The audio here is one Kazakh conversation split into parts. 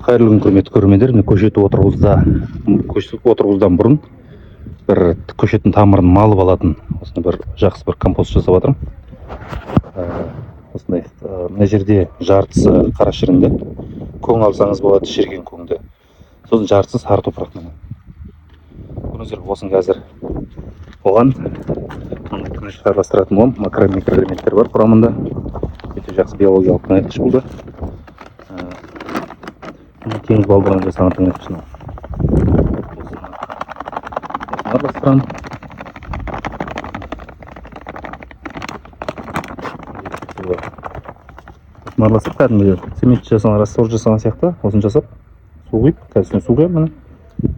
Қайырлы күн құрметті көрермендер. Міне көшет отырғызудан бұрын бір көшеттің тамырын малып алатын осындай бір жақсы бір компост жасап жатырмын. Осындай мына жерде жартысы қара шірінді көң алсаңыз болады, шіріген көңді. Сосын жартысы сары топырақ. Міне көрдіңіздер, осыны қазір оған тыныш араластыратын боламын. Макро микроэлементтер бар құрамында. Өте жақсы биологиялық тыңайтқыш болды. Теңіз балдырынан жасаған тыңайтқыш. Араластырамын. Араластырып кәдімгі цемент жасаған, раствор жасаған сияқты осыны жасап су құйып, қазір су құямын. Міне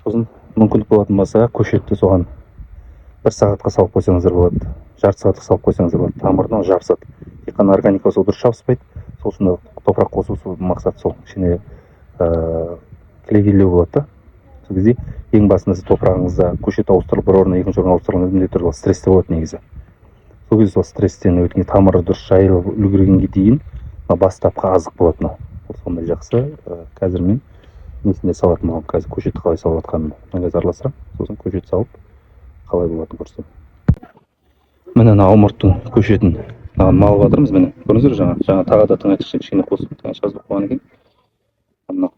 сосын мүмкіндік болатын болса көшетті соған 1 сағатқа салып қойсаңыздар болады, жарты сағатқа салып қойсаңыздар болады. Тамырынан жабысады. Тек қана органикасы дұрыс жабыспайды. Сол үшін топырақ қосу мақсат сол кішкене кілегейлеу болады да. Сол кезде ең басында сіз топырағыңызда көшет ауыстырылып бір орнынан екінші орынға ауыстырылған міндетті түрде стрессте болады негізі. Сол кезде сол стресстен өткенде тамыры дұрыс жайылып үлгергенге дейін бастапқы азық болады. Мынау сондай жақсы. Қазір мен несіне салатын боламын. Қазір көшетті қалай салып жатқанымды қазір араластырамын. Сосын көшет салып қалай болатынын көрсетемін. Міне мына алмұрттың көшетін малып жатырмыз. Міне көрдіңіздер, жаңа тағы да тыңайтқыш кішкене қосып жазып қойған екен. Мынау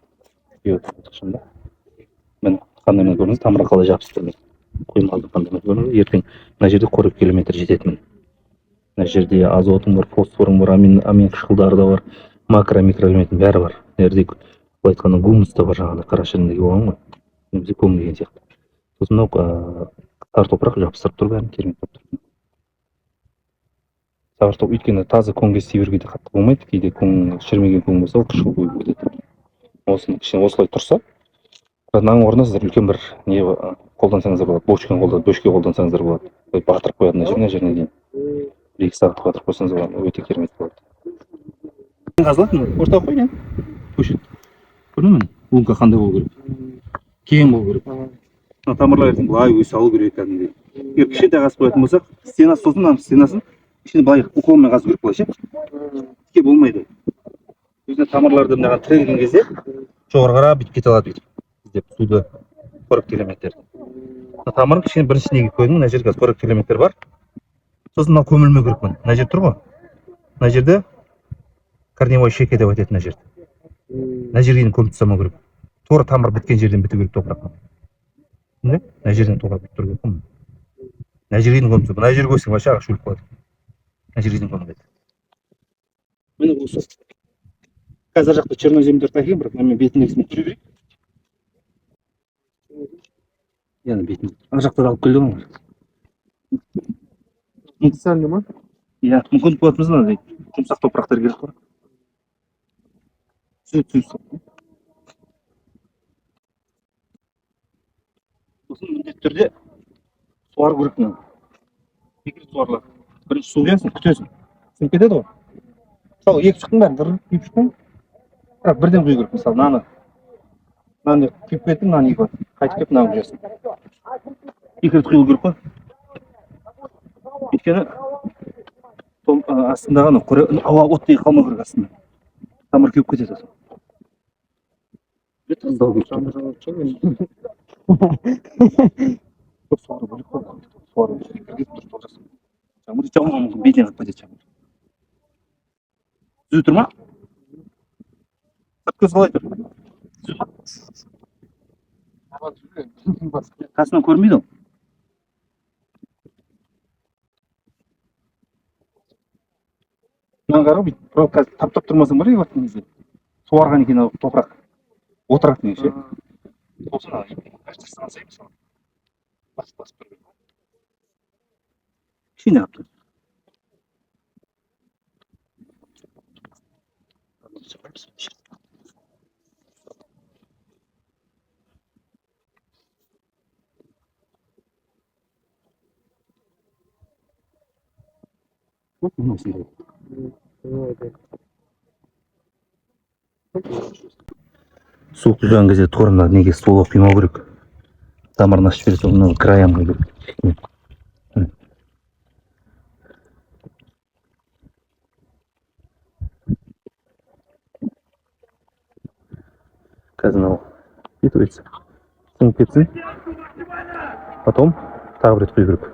биотыңайтқышында. Міне қандай көрдіңіз, тамыры қалай жабысты. Қоймалды қандай көрдіңіз. Ертең мына жерде қоректік элементтер жетеді. Мына жерде азотың бар, фосфорың бар, амин қышқылдары да бар, макро микроэлементтің бәрі бар. Мына жерде былай айтқанда гумус та бар, жаңағыдай қара шіріндегі болған ғой. Немесе көң деген сияқты. Сосын мынау сары топырақ жабыстырып тұр, бәрін керемет болып тұр. Сары топырақ өйткені таза көңге істей беруге де қатты болмайды. Кейде көң шірімеген көң болса, ол қышқыл көбейіп кетеді. Осыны кішкене осылай тұрса, мынаның орнына сіздер үлкен бір не қолдансаңыздар болады. Бөшке қолдансаңыздар болады. Батырып қоятын мына жеріне дейін. 1-2 сағат батырып қойсаңыз болады. Өте керемет болады. Қазылатын ортаға қой, не? Көшет. Көрдің бе? Лунка қандай болу керек? Кең болу керек. Мына тамырлар ертең былай өсе алу керек кәдімгідей. Егер кішкентай қасып қоятын болсақ, стенасы сосын мына стенасын кішкене былай уколмен қазу керек былайша. Тіке болмайды. Өзіне тамырларды мынаған тірелген кезде жоғары қарап бүйтіп кете алады, бүйтіп. Іздеп суды қоректік элементтер. Тамырын кішкене бірінші неге қойдым. Мына жерде қоректік элементтер бар. Сосын мынау көмілмеу керек. Мына жер тұр ғой. Мына жерде корневой шеке деп айтады. Мына жерде. Мына жерден көміп тастамау керек. Тура тамыр біткен жерден біту керек топырақ. Міне, мына жерден топырақ бітіп тұр керек. Мына жерден көміп тастау. Мына жерге қойсаң вообще ағаш өліп қалады. Мына жерден көміледі. Міне осы. Қазір жақта черноземдер тәкен, бірақ мен бетіне кісімен жүре берейік. Яғни бетіне. Ана жақта да алып келді ғой. Специально ма? Иә, мүмкіндік болатын болса, жұмсақ топырақтар керек қой. Сөйтіп. Сосын міндетті түрде суару керек. Екі суарылады. Бірінші су құясың, күтесің. Сіңіп кетеді ғой. Мысалы, екі шықтың бәрін дұрып күйіп шықтың. Бірақ бірден құю керек. Мысалы, мынаны күйіп кеттің, мынаны екі қайтып келіп мынаны құясың. Екі рет құю керек қой. Өйткені астындағы ауа оттегі қалмау керек астында. Тамыр күйіп кетеді. Тығыздау керек. Көп суару керек қой. Суару керек дұрыс жасау. Жаңбыр жаума мүмкін бетіне қатып кетеді жаңбыр. Түзу тұр ма? Сырт көз қалай тұр? Түзу ма? Қасынан көрмейді ол. Мынаны қара бүйтіп, бірақ қазір таптап тұрмасаң бар егер кезде. Суарған екен топырақ. Отыратын ше. Сосын әртістен алсай мысалы. Басып тұр. Кішкене алып тұр. Су құйған кезде торына неге суға құймау керек. Тамырын ашып берсе, оны краям құю керек. қазір мынау бүйтіп етсе сіңіп кетсін. Потом тағы бір рет құю керек.